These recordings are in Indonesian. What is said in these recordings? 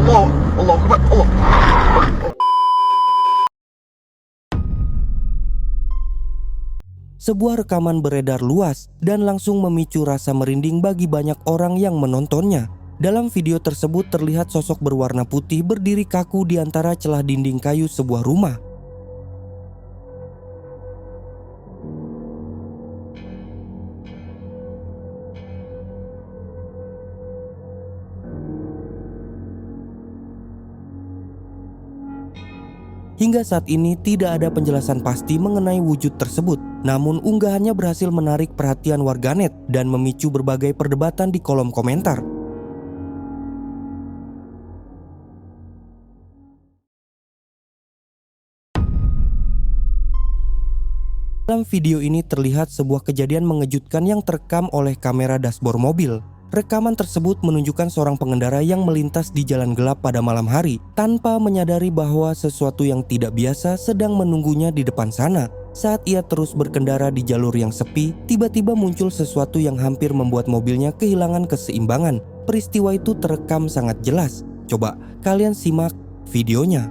Allah, Allah Akbar, Allah. Sebuah rekaman beredar luas dan langsung memicu rasa merinding bagi banyak orang yang menontonnya. Dalam video tersebut terlihat sosok berwarna putih berdiri kaku di antara celah dinding kayu sebuah rumah. Hingga saat ini tidak ada penjelasan pasti mengenai wujud tersebut. Namun unggahannya berhasil menarik perhatian warganet dan memicu berbagai perdebatan di kolom komentar. Dalam video ini terlihat sebuah kejadian mengejutkan yang terekam oleh kamera dashboard mobil. Rekaman tersebut menunjukkan seorang pengendara yang melintas di jalan gelap pada malam hari tanpa menyadari bahwa sesuatu yang tidak biasa sedang menunggunya di depan sana. Saat ia terus berkendara di jalur yang sepi, tiba-tiba muncul sesuatu yang hampir membuat mobilnya kehilangan keseimbangan. Peristiwa itu terekam sangat jelas. Coba kalian simak videonya.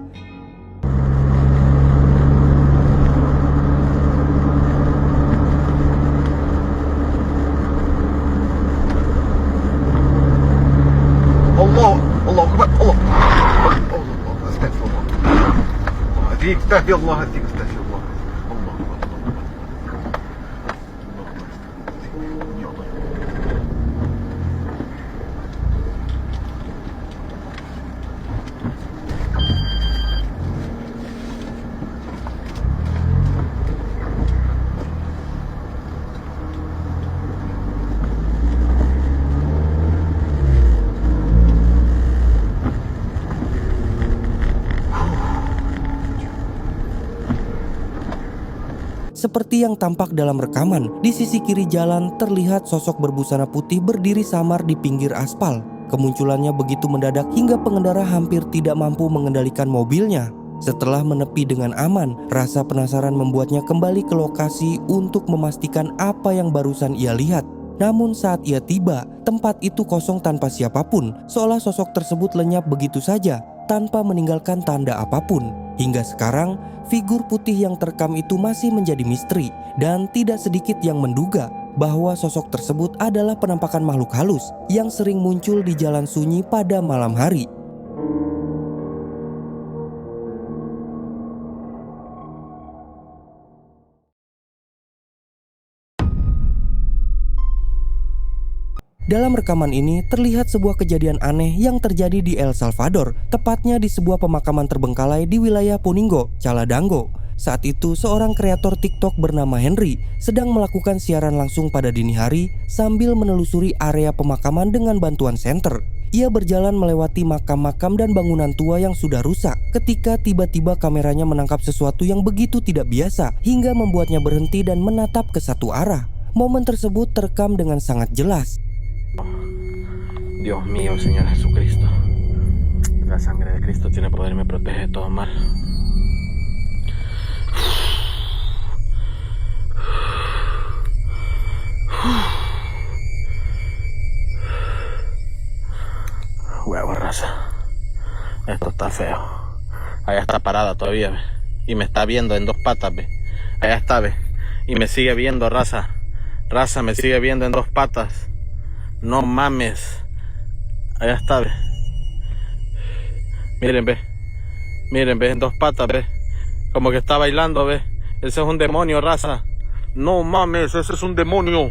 Allah, Allah Akbar, Allah. Allah, astagfirullah. Hadik, tahdi Allah, hadik, astagfirullah. Allah, Allah, Allah. Ya Allah. Seperti yang tampak dalam rekaman, di sisi kiri jalan terlihat sosok berbusana putih berdiri samar di pinggir aspal. Kemunculannya begitu mendadak hingga pengendara hampir tidak mampu mengendalikan mobilnya. Setelah menepi dengan aman, rasa penasaran membuatnya kembali ke lokasi untuk memastikan apa yang barusan ia lihat. Namun saat ia tiba, tempat itu kosong tanpa siapapun, seolah sosok tersebut lenyap begitu saja tanpa meninggalkan tanda apapun. Hingga sekarang, figur putih yang terekam itu masih menjadi misteri dan tidak sedikit yang menduga bahwa sosok tersebut adalah penampakan makhluk halus yang sering muncul di jalan sunyi pada malam hari. Dalam rekaman ini terlihat sebuah kejadian aneh yang terjadi di El Salvador, tepatnya di sebuah pemakaman terbengkalai di wilayah Puningo, Caladango. Saat itu seorang kreator TikTok bernama Henry sedang melakukan siaran langsung pada dini hari sambil menelusuri area pemakaman dengan bantuan senter. Ia berjalan melewati makam-makam dan bangunan tua yang sudah rusak ketika tiba-tiba kameranya menangkap sesuatu yang begitu tidak biasa hingga membuatnya berhenti dan menatap ke satu arah. Momen tersebut terekam dengan sangat jelas. Dios mío, Señor Jesucristo. La sangre de Cristo tiene poder y me protege de todo mal. Huevo, raza. Esto está feo. Allá está parada todavía, ve. Y me está viendo en dos patas, ve. Allá está, ve. Y me sigue viendo, raza. Raza, me sigue viendo en dos patas. No mames. Allá está, ve. Miren, ve. Miren, ve, en dos patas, ve. Como que está bailando, ve. Ese es un demonio, raza. No mames, ese es un demonio.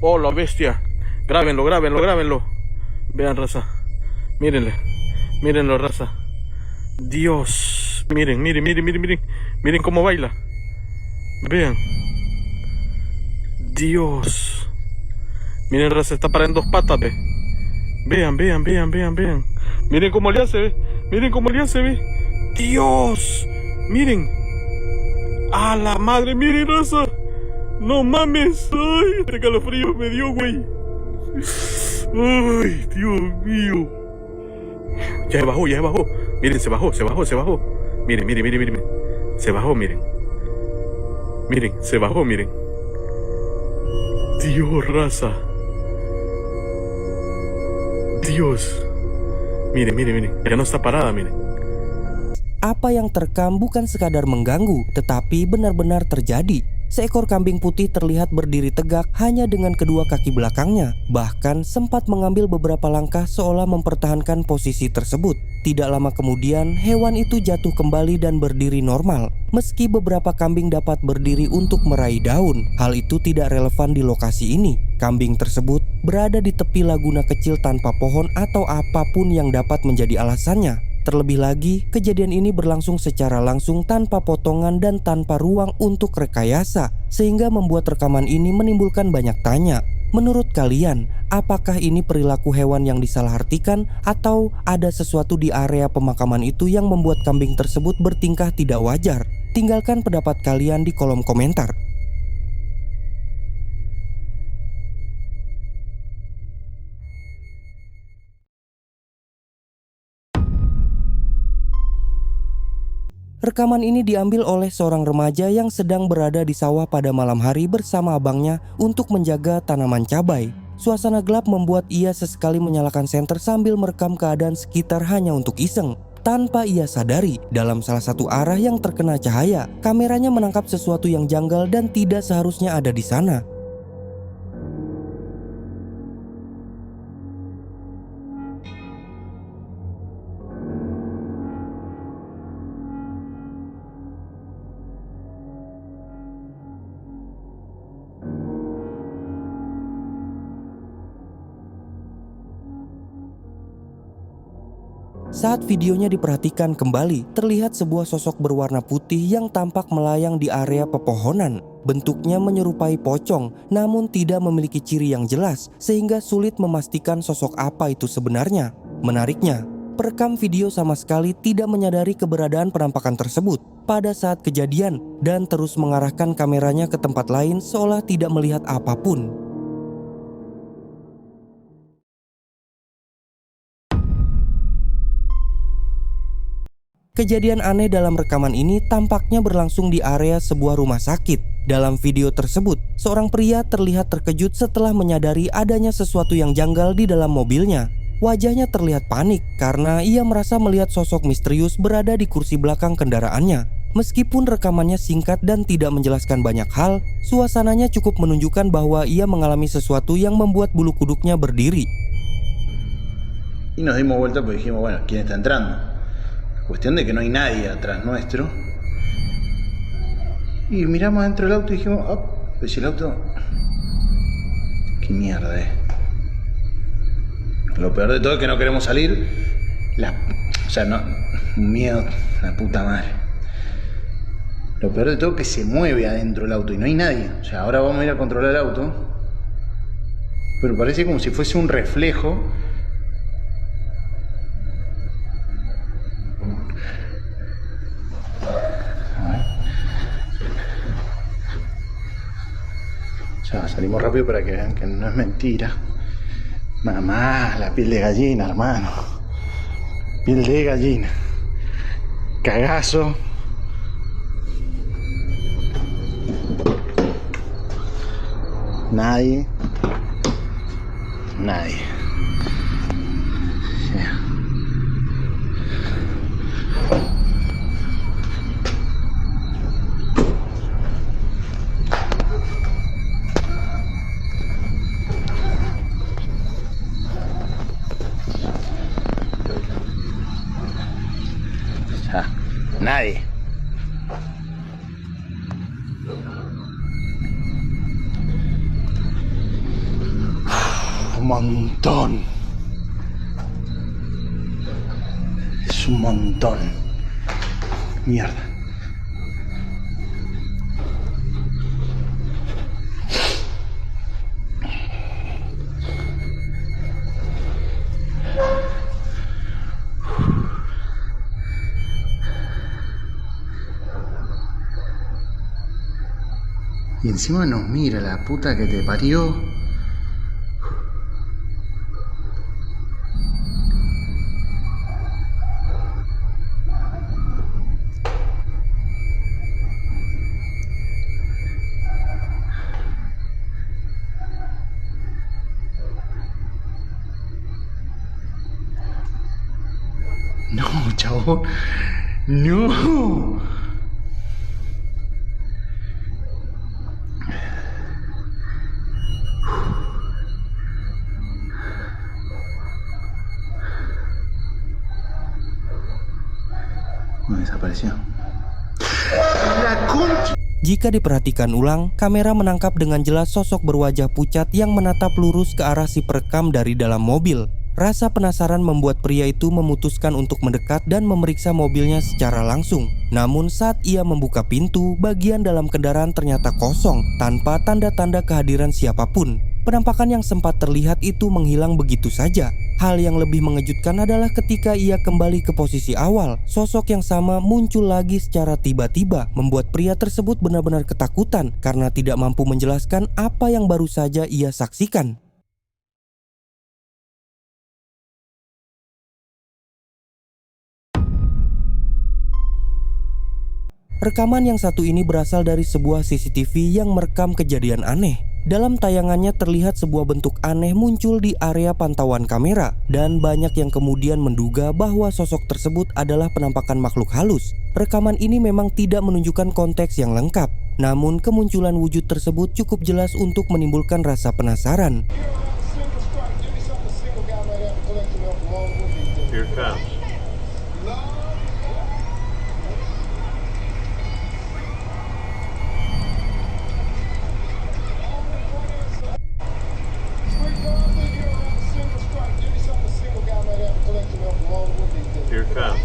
Oh, la bestia. Grábenlo, grábenlo, grábenlo. Vean, raza. Mírenle. Mírenlo, raza. Dios. Miren, miren, miren, miren, miren. Miren cómo baila. Vean. Dios. Miren, raza, está parada en dos patas, ve. Vean, vean, vean, vean, vean. Miren cómo le hace, ve. Miren cómo le hace, ve. Dios. Miren. A la madre, miren, raza. No mames. Ay, este calofrío me dio, güey. Ay, Dios mío. Ya se bajó, ya se bajó. Miren, se bajó, se bajó, se bajó. Miren, miren, miren, miren. Se bajó, miren. Miren, se bajó, miren. Dios, raza. Dios. Mire, mire, mire. Ya no está parada, mire. Apa yang terekam bukan sekadar mengganggu, tetapi benar-benar terjadi. Seekor kambing putih terlihat berdiri tegak hanya dengan kedua kaki belakangnya, bahkan sempat mengambil beberapa langkah seolah mempertahankan posisi tersebut. Tidak lama kemudian, hewan itu jatuh kembali dan berdiri normal. Meski beberapa kambing dapat berdiri untuk meraih daun, hal itu tidak relevan di lokasi ini. Kambing tersebut berada di tepi laguna kecil tanpa pohon atau apapun yang dapat menjadi alasannya. Terlebih lagi, kejadian ini berlangsung secara langsung tanpa potongan dan tanpa ruang untuk rekayasa, sehingga membuat rekaman ini menimbulkan banyak tanya. Menurut kalian, apakah ini perilaku hewan yang disalahartikan atau ada sesuatu di area pemakaman itu yang membuat kambing tersebut bertingkah tidak wajar? Tinggalkan pendapat kalian di kolom komentar. Rekaman ini diambil oleh seorang remaja yang sedang berada di sawah pada malam hari bersama abangnya untuk menjaga tanaman cabai. Suasana gelap membuat ia sesekali menyalakan senter sambil merekam keadaan sekitar hanya untuk iseng. Tanpa ia sadari, dalam salah satu arah yang terkena cahaya, kameranya menangkap sesuatu yang janggal dan tidak seharusnya ada di sana. Saat videonya diperhatikan kembali, terlihat sebuah sosok berwarna putih yang tampak melayang di area pepohonan. Bentuknya menyerupai pocong, namun tidak memiliki ciri yang jelas, sehingga sulit memastikan sosok apa itu sebenarnya. Menariknya, perekam video sama sekali tidak menyadari keberadaan penampakan tersebut pada saat kejadian dan terus mengarahkan kameranya ke tempat lain seolah tidak melihat apapun. Kejadian aneh dalam rekaman ini tampaknya berlangsung di area sebuah rumah sakit. Dalam video tersebut, seorang pria terlihat terkejut setelah menyadari adanya sesuatu yang janggal di dalam mobilnya. Wajahnya terlihat panik karena ia merasa melihat sosok misterius berada di kursi belakang kendaraannya. Meskipun rekamannya singkat dan tidak menjelaskan banyak hal, suasananya cukup menunjukkan bahwa ia mengalami sesuatu yang membuat bulu kuduknya berdiri. Y nos dimos vuelta porque dijimos, bueno, ¿quién está entrando? Cuestión de que no hay nadie atrás nuestro. Y miramos adentro del auto y dijimos, oh, pues si el auto... ¿Qué mierda es? Lo peor de todo es que no queremos salir. O sea, no... Miedo, la puta madre. Lo peor de todo es que se mueve adentro del auto y no hay nadie. O sea, ahora vamos a ir a controlar el auto. Pero parece como si fuese un reflejo. Ya, salimos rápido para que vean que no es mentira. Mamá, la piel de gallina, hermano. Piel de gallina. Cagazo. Nadie. Nadie. Ya. Nadie. Un montón. Es un montón. Mierda. Y encima nos mira la puta que te parió. No, chabón. No. Desapareció. La concha. Jika diperhatikan ulang, kamera menangkap dengan jelas sosok berwajah pucat yang menatap lurus ke arah si perekam dari dalam mobil. Rasa penasaran membuat pria itu memutuskan untuk mendekat dan memeriksa mobilnya secara langsung. Namun saat ia membuka pintu, bagian dalam kendaraan ternyata kosong, tanpa tanda-tanda kehadiran siapapun. Penampakan yang sempat terlihat itu menghilang begitu saja. Hal yang lebih mengejutkan adalah ketika ia kembali ke posisi awal, sosok yang sama muncul lagi secara tiba-tiba, membuat pria tersebut benar-benar ketakutan karena tidak mampu menjelaskan apa yang baru saja ia saksikan. Rekaman yang satu ini berasal dari sebuah CCTV yang merekam kejadian aneh. Dalam tayangannya terlihat sebuah bentuk aneh muncul di area pantauan kamera, dan banyak yang kemudian menduga bahwa sosok tersebut adalah penampakan makhluk halus. Rekaman ini memang tidak menunjukkan konteks yang lengkap, namun kemunculan wujud tersebut cukup jelas untuk menimbulkan rasa penasaran. Here it comes. Here it comes.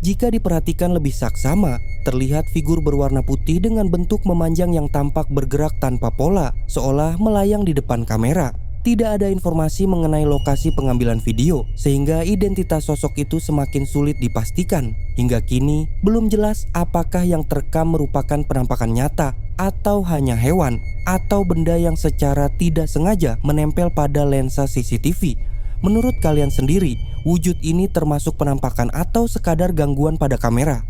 Jika diperhatikan lebih saksama, terlihat figur berwarna putih dengan bentuk memanjang yang tampak bergerak tanpa pola, seolah melayang di depan kamera. Tidak ada informasi mengenai lokasi pengambilan video, sehingga identitas sosok itu semakin sulit dipastikan. Hingga kini, belum jelas apakah yang terekam merupakan penampakan nyata, atau hanya hewan, atau benda yang secara tidak sengaja menempel pada lensa CCTV. Menurut kalian sendiri, wujud ini termasuk penampakan atau sekadar gangguan pada kamera?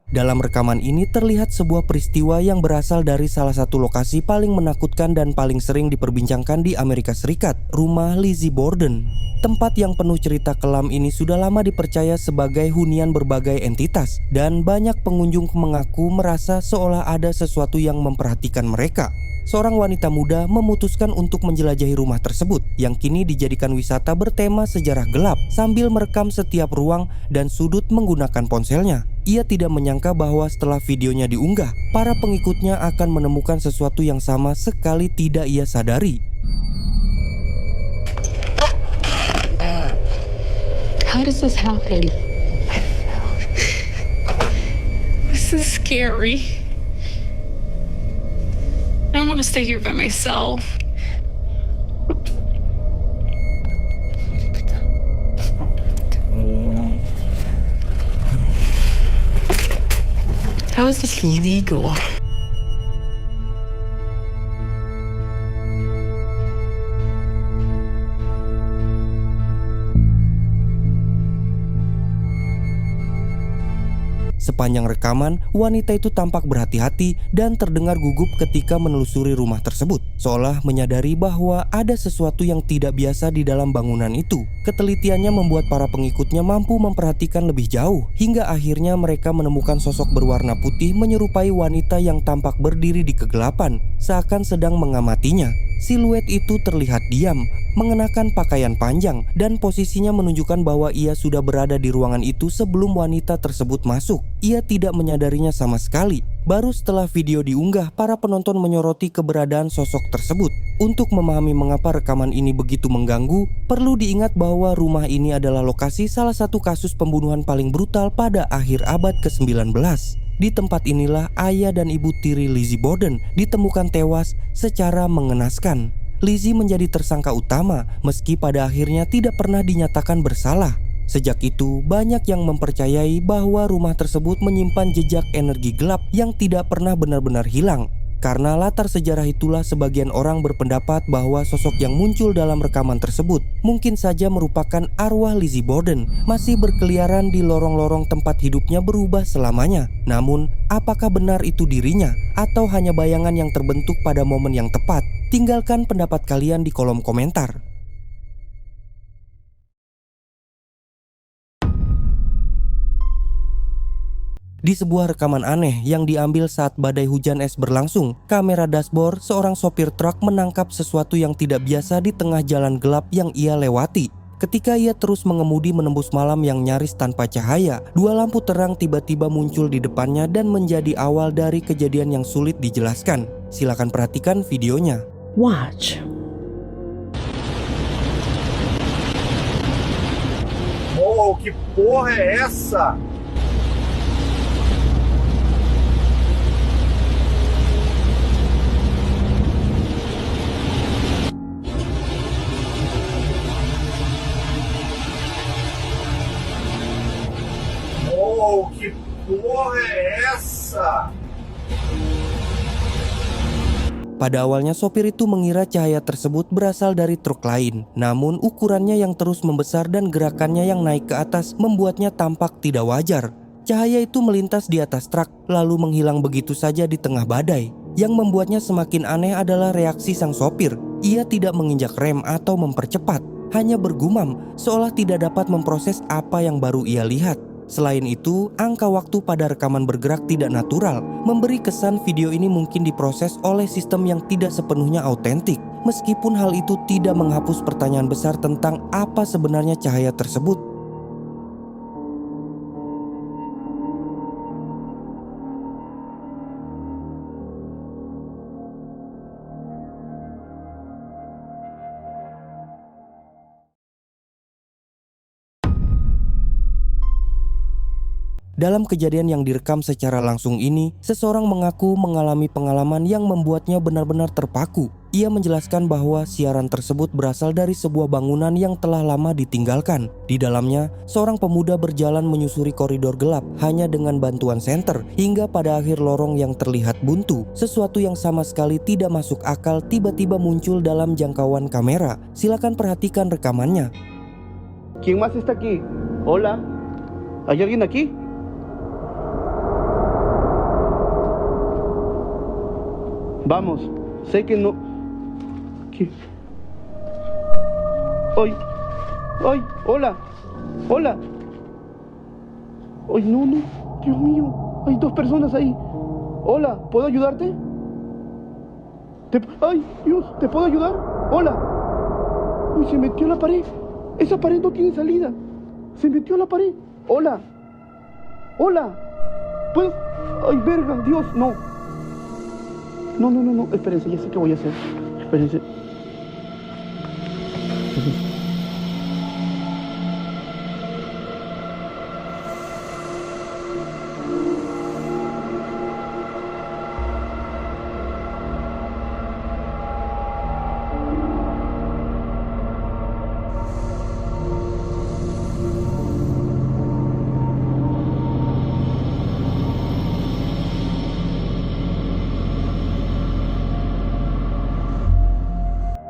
Dalam rekaman ini terlihat sebuah peristiwa yang berasal dari salah satu lokasi paling menakutkan dan paling sering diperbincangkan di Amerika Serikat, rumah Lizzie Borden. Tempat yang penuh cerita kelam ini sudah lama dipercaya sebagai hunian berbagai entitas, dan banyak pengunjung mengaku merasa seolah ada sesuatu yang memperhatikan mereka. Seorang wanita muda memutuskan untuk menjelajahi rumah tersebut yang kini dijadikan wisata bertema sejarah gelap sambil merekam setiap ruang dan sudut menggunakan ponselnya. Ia tidak menyangka bahwa setelah videonya diunggah, para pengikutnya akan menemukan sesuatu yang sama sekali tidak ia sadari. How does this happen? This is scary. I don't want to stay here by myself. How is this legal? Sepanjang rekaman, wanita itu tampak berhati-hati dan terdengar gugup ketika menelusuri rumah tersebut, seolah menyadari bahwa ada sesuatu yang tidak biasa di dalam bangunan itu. Ketelitiannya membuat para pengikutnya mampu memperhatikan lebih jauh, hingga akhirnya mereka menemukan sosok berwarna putih menyerupai wanita yang tampak berdiri di kegelapan, seakan sedang mengamatinya. Siluet itu terlihat diam, mengenakan pakaian panjang, dan posisinya menunjukkan bahwa ia sudah berada di ruangan itu sebelum wanita tersebut masuk. Ia tidak menyadarinya sama sekali. Baru setelah video diunggah, para penonton menyoroti keberadaan sosok tersebut. Untuk memahami mengapa rekaman ini begitu mengganggu, perlu diingat bahwa rumah ini adalah lokasi salah satu kasus pembunuhan paling brutal pada akhir abad ke-19. Di tempat inilah ayah dan ibu tiri Lizzie Borden ditemukan tewas secara mengenaskan. Lizzie menjadi tersangka utama meski pada akhirnya tidak pernah dinyatakan bersalah. Sejak itu, banyak yang mempercayai bahwa rumah tersebut menyimpan jejak energi gelap yang tidak pernah benar-benar hilang. Karena latar sejarah itulah sebagian orang berpendapat bahwa sosok yang muncul dalam rekaman tersebut mungkin saja merupakan arwah Lizzie Borden, masih berkeliaran di lorong-lorong tempat hidupnya berubah selamanya. Namun, apakah benar itu dirinya atau hanya bayangan yang terbentuk pada momen yang tepat? Tinggalkan pendapat kalian di kolom komentar. Di sebuah rekaman aneh yang diambil saat badai hujan es berlangsung, kamera dashboard seorang sopir truk menangkap sesuatu yang tidak biasa di tengah jalan gelap yang ia lewati. Ketika ia terus mengemudi menembus malam yang nyaris tanpa cahaya, dua lampu terang tiba-tiba muncul di depannya dan menjadi awal dari kejadian yang sulit dijelaskan. Silakan perhatikan videonya. Watch. Oh, que porra é essa? Oh, que porra é essa? Pada awalnya sopir itu mengira cahaya tersebut berasal dari truk lain. Namun ukurannya yang terus membesar dan gerakannya yang naik ke atas membuatnya tampak tidak wajar. Cahaya itu melintas di atas truk lalu menghilang begitu saja di tengah badai. Yang membuatnya semakin aneh adalah reaksi sang sopir. Ia tidak menginjak rem atau mempercepat, hanya bergumam seolah tidak dapat memproses apa yang baru ia lihat. Selain itu, angka waktu pada rekaman bergerak tidak natural, memberi kesan video ini mungkin diproses oleh sistem yang tidak sepenuhnya autentik. Meskipun hal itu tidak menghapus pertanyaan besar tentang apa sebenarnya cahaya tersebut. Dalam kejadian yang direkam secara langsung ini, seseorang mengaku mengalami pengalaman yang membuatnya benar-benar terpaku. Ia menjelaskan bahwa siaran tersebut berasal dari sebuah bangunan yang telah lama ditinggalkan. Di dalamnya, seorang pemuda berjalan menyusuri koridor gelap hanya dengan bantuan senter, hingga pada akhir lorong yang terlihat buntu. Sesuatu yang sama sekali tidak masuk akal tiba-tiba muncul dalam jangkauan kamera. Silakan perhatikan rekamannya. ¿Quién más está aquí? Hola. ¿Hay alguien aquí? Vamos. Sé que no. ¿Qué? ¡Ay! ¡Ay! ¡Hola! ¡Hola! ¡Ay, no, no! ¡Dios mío! Hay dos personas ahí. Hola, ¿puedo ayudarte? ¡Ay, Dios! ¿Te puedo ayudar? Hola. ¡Uy, se metió a la pared! Esa pared no tiene salida. Se metió a la pared. Hola. Hola. ¿Puedo? ¡Ay, verga! Dios, no. No, no, no, no. Espérense, ya sé qué voy a hacer. Espérense.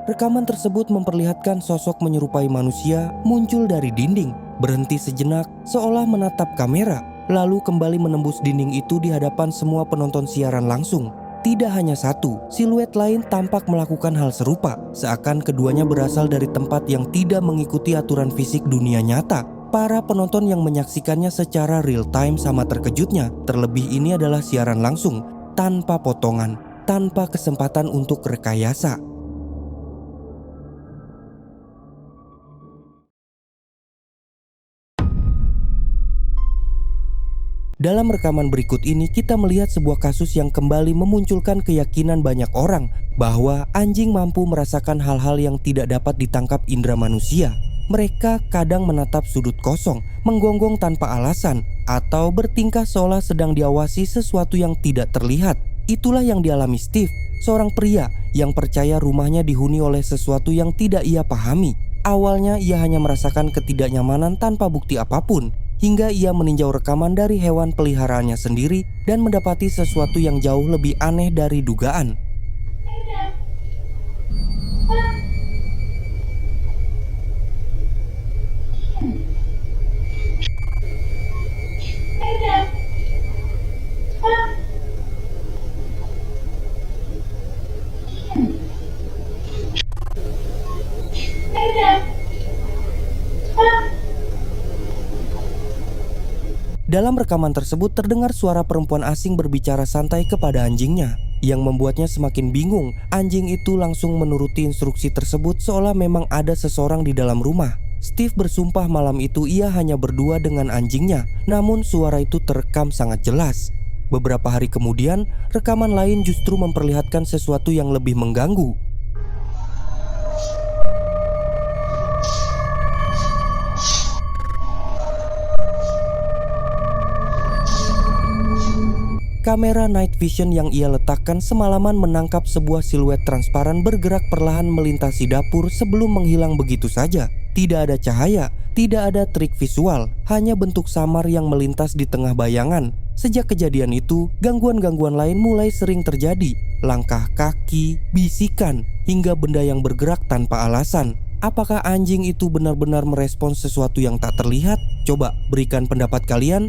Rekaman tersebut memperlihatkan sosok menyerupai manusia muncul dari dinding, berhenti sejenak seolah menatap kamera, lalu kembali menembus dinding itu di hadapan semua penonton siaran langsung. Tidak hanya satu, siluet lain tampak melakukan hal serupa, seakan keduanya berasal dari tempat yang tidak mengikuti aturan fisik dunia nyata. Para penonton yang menyaksikannya secara real time sama terkejutnya, terlebih ini adalah siaran langsung, tanpa potongan, tanpa kesempatan untuk rekayasa. Dalam rekaman berikut ini kita melihat sebuah kasus yang kembali memunculkan keyakinan banyak orang bahwa anjing mampu merasakan hal-hal yang tidak dapat ditangkap indera manusia. Mereka kadang menatap sudut kosong, menggonggong tanpa alasan, atau bertingkah seolah sedang diawasi sesuatu yang tidak terlihat. Itulah yang dialami Steve, seorang pria yang percaya rumahnya dihuni oleh sesuatu yang tidak ia pahami. Awalnya ia hanya merasakan ketidaknyamanan tanpa bukti apapun. hingga ia meninjau rekaman dari hewan peliharaannya sendiri dan mendapati sesuatu yang jauh lebih aneh dari dugaan. Dalam rekaman tersebut terdengar suara perempuan asing berbicara santai kepada anjingnya, yang membuatnya semakin bingung. Anjing itu langsung menuruti instruksi tersebut seolah memang ada seseorang di dalam rumah. Steve bersumpah malam itu ia hanya berdua dengan anjingnya, namun suara itu terekam sangat jelas. Beberapa hari kemudian, rekaman lain justru memperlihatkan sesuatu yang lebih mengganggu. Kamera night vision yang ia letakkan semalaman menangkap sebuah siluet transparan bergerak perlahan melintasi dapur sebelum menghilang begitu saja. Tidak ada cahaya, tidak ada trik visual, hanya bentuk samar yang melintas di tengah bayangan. Sejak kejadian itu, gangguan-gangguan lain mulai sering terjadi. Langkah kaki, bisikan, hingga benda yang bergerak tanpa alasan. Apakah anjing itu benar-benar merespons sesuatu yang tak terlihat? Coba berikan pendapat kalian.